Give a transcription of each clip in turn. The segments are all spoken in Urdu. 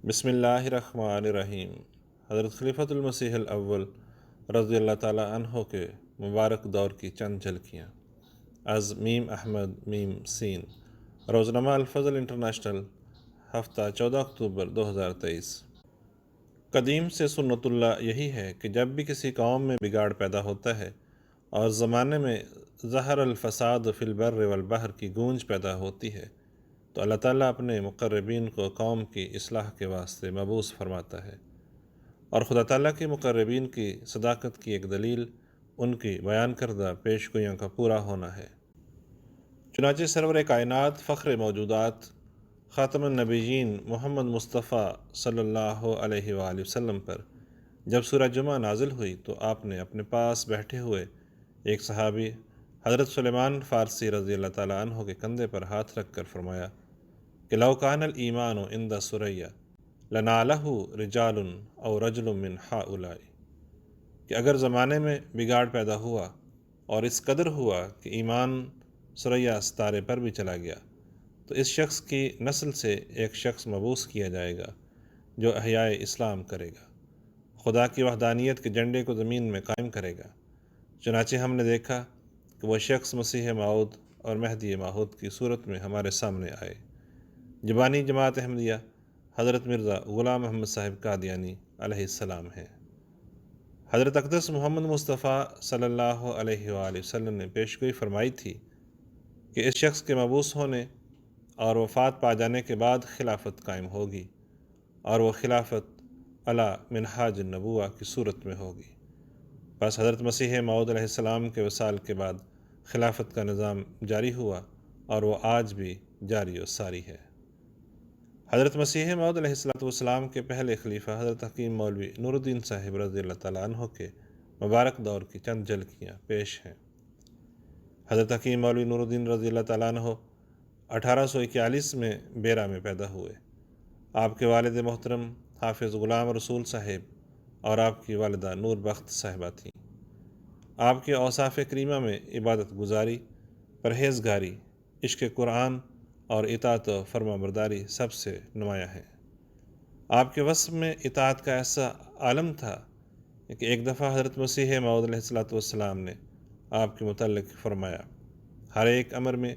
بسم اللہ الرحمن الرحیم۔ حضرت خلیفۃ المسیح الاول رضی اللہ تعالیٰ عنہ کے مبارک دور کی چند جھلکیاں از میم احمد میم سین۔ روزنامہ الفضل انٹرنیشنل، ہفتہ 14 اکتوبر 2023۔ قدیم سے سنت اللہ یہی ہے کہ جب بھی کسی قوم میں بگاڑ پیدا ہوتا ہے اور زمانے میں ظہر الفساد فی البر والبحر کی گونج پیدا ہوتی ہے تو اللہ تعالیٰ اپنے مقربین کو قوم کی اصلاح کے واسطے مبعوث فرماتا ہے، اور خدا تعالیٰ کے مقربین کی صداقت کی ایک دلیل ان کی بیان کردہ پیشگوئیوں کا پورا ہونا ہے۔ چنانچہ سرور کائنات، فخر موجودات، خاتم النبیین محمد مصطفیٰ صلی اللہ علیہ وآلہ وسلم پر جب سورہ جمعہ نازل ہوئی تو آپ نے اپنے پاس بیٹھے ہوئے ایک صحابی حضرت سلیمان فارسی رضی اللہ تعالیٰ عنہ کے کندھے پر ہاتھ رکھ کر فرمایا کہ لو کان الایمان عند ثریا لنالہ رجال او رجل من ہؤلاء، کہ اگر زمانے میں بگاڑ پیدا ہوا اور اس قدر ہوا کہ ایمان ثریا ستارے پر بھی چلا گیا تو اس شخص کی نسل سے ایک شخص مبعوث کیا جائے گا جو احیاء اسلام کرے گا، خدا کی وحدانیت کے جھنڈے کو زمین میں قائم کرے گا۔ چنانچہ ہم نے دیکھا کہ وہ شخص مسیح موعود اور مہدی موعود کی صورت میں ہمارے سامنے آئے۔ جبانی جماعت احمدیہ حضرت مرزا غلام محمد صاحب قادیانی علیہ السلام ہے۔ حضرت اقدس محمد مصطفیٰ صلی اللہ علیہ وآلہ وسلم نے پیشگوئی فرمائی تھی کہ اس شخص کے مبعوث ہونے اور وفات پا جانے کے بعد خلافت قائم ہوگی، اور وہ خلافت علی منہاج النبوہ کی صورت میں ہوگی۔ بس حضرت مسیح موعود علیہ السلام کے وصال کے بعد خلافت کا نظام جاری ہوا، اور وہ آج بھی جاری و ساری ہے۔ حضرت مسیح موعود علیہ السلام کے پہلے خلیفہ حضرت حکیم مولوی نور الدین صاحب رضی اللہ تعالیٰ عنہ کے مبارک دور کی چند جھلکیاں پیش ہیں۔ حضرت حکیم مولوی نور الدین رضی اللہ تعالیٰ عنہ 1841 میں بیرا میں پیدا ہوئے۔ آپ کے والد محترم حافظ غلام رسول صاحب اور آپ کی والدہ نور بخت صاحبہ تھیں۔ آپ کے اوصاف کریمہ میں عبادت گزاری، پرہیزگاری، عشق قرآن اور اطاعت و فرما برداری سب سے نمایاں ہے۔ آپ کے وصف میں اطاعت کا ایسا عالم تھا کہ ایک دفعہ حضرت مسیح موعود علیہ السلام نے آپ کے متعلق فرمایا، ہر ایک امر میں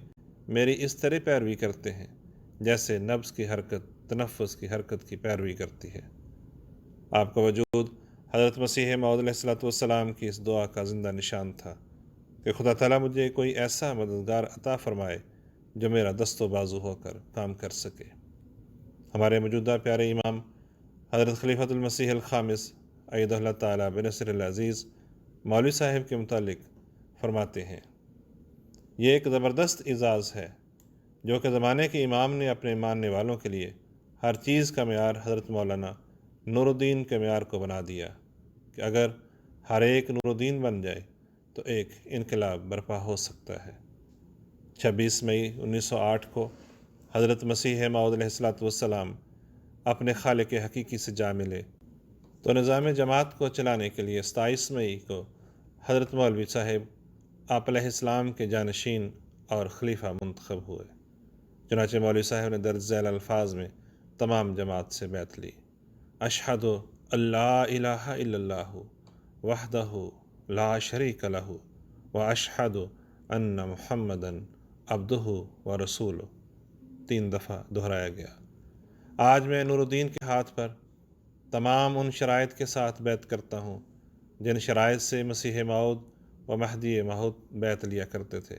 میری اس طرح پیروی کرتے ہیں جیسے نبض کی حرکت تنفس کی حرکت کی پیروی کرتی ہے۔ آپ کا وجود حضرت مسیح موعود علیہ السلام کی اس دعا کا زندہ نشان تھا کہ خدا تعالیٰ مجھے کوئی ایسا مددگار عطا فرمائے جو میرا دست و بازو ہو کر کام کر سکے۔ ہمارے موجودہ پیارے امام حضرت خلیفۃ المسیح الخامس ایدہ اللہ تعالیٰ بنصر العزیز مولوی صاحب کے متعلق فرماتے ہیں، یہ ایک زبردست اعزاز ہے جو کہ زمانے کے امام نے اپنے ماننے والوں کے لیے ہر چیز کا معیار حضرت مولانا نور الدین کے معیار کو بنا دیا کہ اگر ہر ایک نور الدین بن جائے تو ایک انقلاب برپا ہو سکتا ہے۔ 26 مئی 1908 کو حضرت مسیح موعود علیہ السلام اپنے خالق حقیقی سے جا ملے تو نظام جماعت کو چلانے کے لیے 27 مئی کو حضرت مولوی صاحب آپ علیہ السلام کے جانشین اور خلیفہ منتخب ہوئے۔ چنانچہ مولوی صاحب نے درج ذیل الفاظ میں تمام جماعت سے بیعت لی، اشہد اللہ الہ الا اللہ وحدہ لا شریک لہ واشہد ان محمدً عبدہ و رسولہ، 3 دفعہ دہرایا گیا۔ آج میں نور الدین کے ہاتھ پر تمام ان شرائط کے ساتھ بیعت کرتا ہوں جن شرائط سے مسیح موعود و مہدی موعود بیعت لیا کرتے تھے،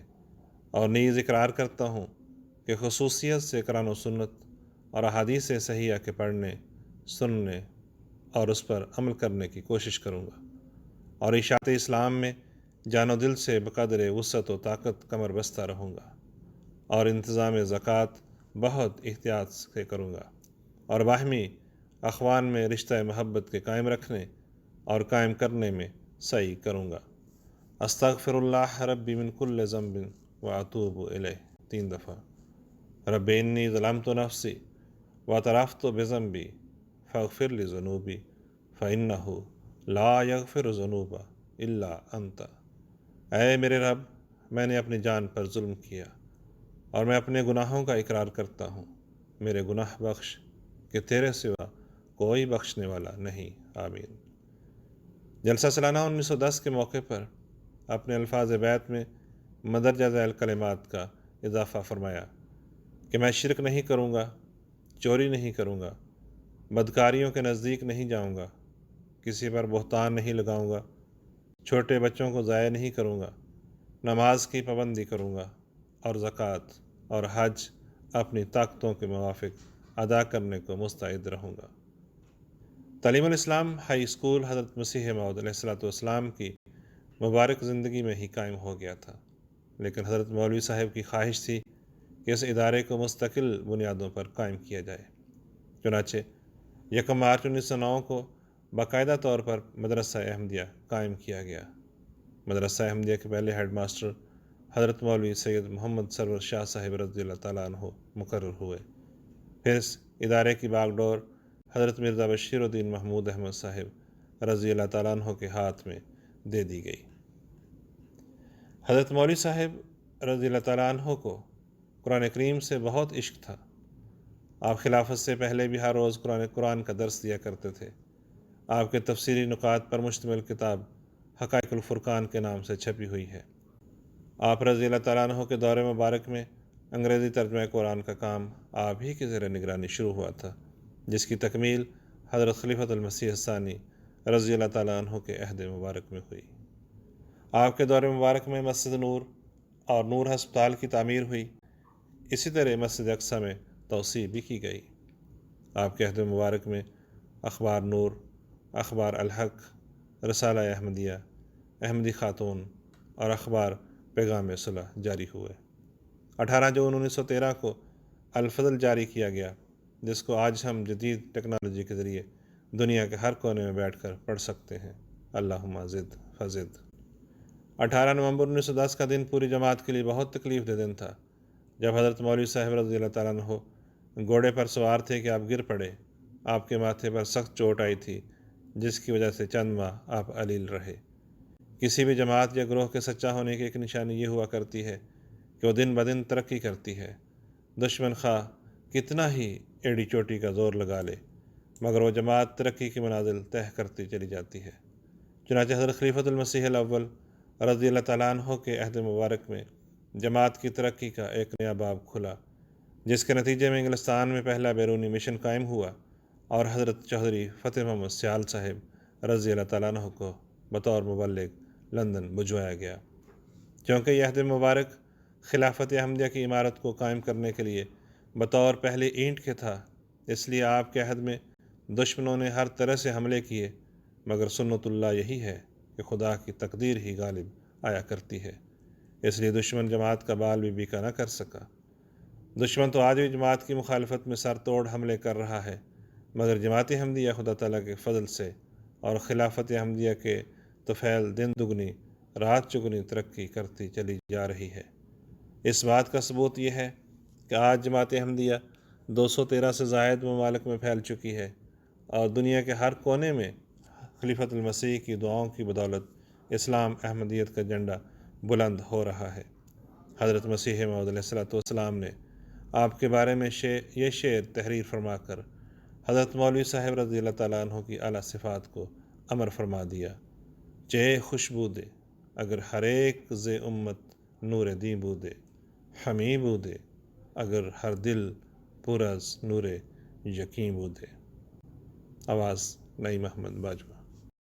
اور نیز اقرار کرتا ہوں کہ خصوصیت سے قرآن و سنت اور احادیث صحیحہ کے پڑھنے، سننے اور اس پر عمل کرنے کی کوشش کروں گا، اور اشاعت اسلام میں جان و دل سے بقدر وسعت و طاقت کمر بستہ رہوں گا، اور انتظام زکوٰۃ بہت احتیاط سے کروں گا، اور باہمی اخوان میں رشتہ محبت کے قائم رکھنے اور قائم کرنے میں سعی کروں گا۔ استغفر اللہ ربی من کل ذنب واتوب الیہ، 3 دفعہ۔ رب انی ظلمت نفسی واعترفت بذنبی فاغفر لی ذنوبی فانہ لا یغفر الذنوب الا انت۔ اے میرے رب، میں نے اپنی جان پر ظلم کیا اور میں اپنے گناہوں کا اقرار کرتا ہوں، میرے گناہ بخش کہ تیرے سوا کوئی بخشنے والا نہیں، آمین۔ جلسہ سالانہ 1910 کے موقع پر اپنے الفاظ بیت میں مندرجہ ذیل کلمات کا اضافہ فرمایا کہ میں شرک نہیں کروں گا، چوری نہیں کروں گا، بدکاریوں کے نزدیک نہیں جاؤں گا، کسی پر بہتان نہیں لگاؤں گا، چھوٹے بچوں کو ضائع نہیں کروں گا، نماز کی پابندی کروں گا اور زکوٰۃ اور حج اپنی طاقتوں کے موافق ادا کرنے کو مستعد رہوں گا۔ تعلیم الاسلام ہائی اسکول حضرت مسیح موعود علیہ السلام کی مبارک زندگی میں ہی قائم ہو گیا تھا، لیکن حضرت مولوی صاحب کی خواہش تھی کہ اس ادارے کو مستقل بنیادوں پر قائم کیا جائے۔ چنانچہ 1 مارچ 1909 کو باقاعدہ طور پر مدرسہ احمدیہ قائم کیا گیا۔ مدرسہ احمدیہ کے پہلے ہیڈ ماسٹر حضرت مولوی سید محمد سرور شاہ صاحب رضی اللہ تعالیٰ عنہ مقرر ہوئے۔ پھر اس ادارے کی باغ ڈور حضرت مرزا بشیر الدین محمود احمد صاحب رضی اللہ تعالیٰ عنہ کے ہاتھ میں دے دی گئی۔ حضرت مولوی صاحب رضی اللہ تعالیٰ عنہ کو قرآن کریم سے بہت عشق تھا۔ آپ خلافت سے پہلے بھی ہر روز قرآن کا درس دیا کرتے تھے۔ آپ کے تفسیری نکات پر مشتمل کتاب حقائق الفرقان کے نام سے چھپی ہوئی ہے۔ آپ رضی اللہ تعالیٰ عنہ کے دور مبارک میں انگریزی ترجمہ قرآن کا کام آپ ہی کے زیر نگرانی شروع ہوا تھا، جس کی تکمیل حضرت خلیفۃ المسیح الثانی رضی اللہ تعالیٰ عنہ کے عہد مبارک میں ہوئی۔ آپ کے دور مبارک میں مسجد نور اور نور ہسپتال کی تعمیر ہوئی۔ اسی طرح مسجد اقصیٰ میں توسیع بھی کی گئی۔ آپ کے عہد مبارک میں اخبار نور، اخبار الحق، رسالہ احمدیہ، احمدی خاتون اور اخبار پیغام صلح جاری ہوئے۔ 18 جون 1913 کو الفضل جاری کیا گیا، جس کو آج ہم جدید ٹیکنالوجی کے ذریعے دنیا کے ہر کونے میں بیٹھ کر پڑھ سکتے ہیں۔ اللہم زد فزد۔ 18 نومبر 1910 کا دن پوری جماعت کے لیے بہت تکلیف دہ دن تھا، جب حضرت مولوی صاحب رضی اللہ تعالیٰ عنہ گھوڑے پر سوار تھے کہ آپ گر پڑے۔ آپ کے ماتھے پر سخت چوٹ آئی تھی، جس کی وجہ سے چند ماہ آپ علیل رہے۔ کسی بھی جماعت یا گروہ کے سچا ہونے کی ایک نشانی یہ ہوا کرتی ہے کہ وہ دن بدن ترقی کرتی ہے۔ دشمن خواہ کتنا ہی ایڑی چوٹی کا زور لگا لے، مگر وہ جماعت ترقی کی منازل طے کرتی چلی جاتی ہے۔ چنانچہ حضرت خلیفۃ المسیح الاول رضی اللہ تعالیٰ عنہ کے عہد مبارک میں جماعت کی ترقی کا ایک نیا باب کھلا، جس کے نتیجے میں انگلستان میں پہلا بیرونی مشن قائم ہوا اور حضرت چودھری فتح محمد سیال صاحب رضی اللہ تعالیٰ عنہ کو بطور مبلغ لندن بھجوایا گیا۔ چونکہ یہ عہد مبارک خلافت احمدیہ کی عمارت کو قائم کرنے کے لیے بطور پہلی اینٹ کے تھا، اس لیے آپ کے عہد میں دشمنوں نے ہر طرح سے حملے کیے، مگر سنت اللہ یہی ہے کہ خدا کی تقدیر ہی غالب آیا کرتی ہے، اس لیے دشمن جماعت کا بال بھی بیکا نہ کر سکا۔ دشمن تو آج بھی جماعت کی مخالفت میں سر توڑ حملے کر رہا ہے، مگر جماعت احمدیہ خدا تعالیٰ کے فضل سے اور خلافت احمدیہ کے طفیل دن دگنی رات چگنی ترقی کرتی چلی جا رہی ہے۔ اس بات کا ثبوت یہ ہے کہ آج جماعت احمدیہ 213 سے زائد ممالک میں پھیل چکی ہے اور دنیا کے ہر کونے میں خلیفۃ المسیح کی دعاؤں کی بدولت اسلام احمدیت کا جھنڈا بلند ہو رہا ہے۔ حضرت مسیح موعود علیہ السلام نے آپ کے بارے میں یہ شعر تحریر فرما کر حضرت مولوی صاحب رضی اللہ تعالیٰ عنہ کی اعلیٰ صفات کو امر فرما دیا۔ چے خوشبو دے اگر ہر ایک ز امت نور دیں بودے، ہمیں بودے اگر ہر دل پر از نور یقین بودے۔ آواز نعیم احمد باجوہ۔